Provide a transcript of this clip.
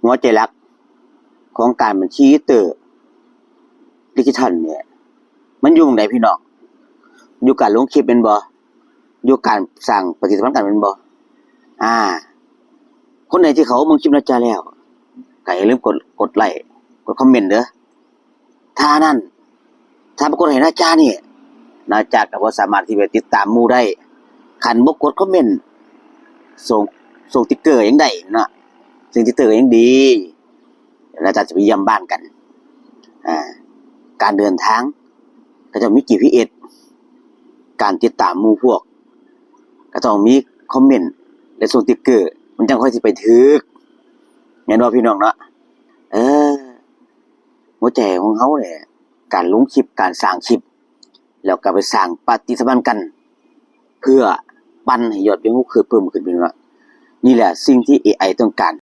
หัวใจหลักของการบัญชีเตอร์ดิจิทัลเนี่ยมันอยู่ตรงไหนพี่น้องอยู่การลงคลิปเป็นบ่อยู่การสร้างปฏิสัมพันธ์กันเป็นบ่คนไหนที่เขาเบิ่งคลิปนะจ๊ะแล้วก็อย่าลืมกดไลค์กดคอมเมนต์เด้อถ้าบ่กดให้นะจ๊ะนี่นะจ๊ะก็บ่สามารถที่จะติดตามหมู่ได้คันบ่กดคอมเมนต์ส่งติ๊กเกอร์ยังได้เนาะซึ่งติ๊กเกอร์ยังดีแล้วจะไปเยี่ยมบ้านกันการเดินทางก็จะมี GPS การติดตามหมู่พวกก็ต้องมีคอมเมนต์และส่งติ๊กเกอร์มันจังค่อยสิไปถึกแม่นบ่พี่น้องเนาะหัวใจของเฮาเนี่ยการลงคลิปการสร้างคลิปแล้วก็ไปสร้างปฏิสัมพันธ์กันเพื่อปั้นให้ยอดวิวเพิ่มขึ้นเป็นว่านี่แหละสิ่งที่ AI ต้องการ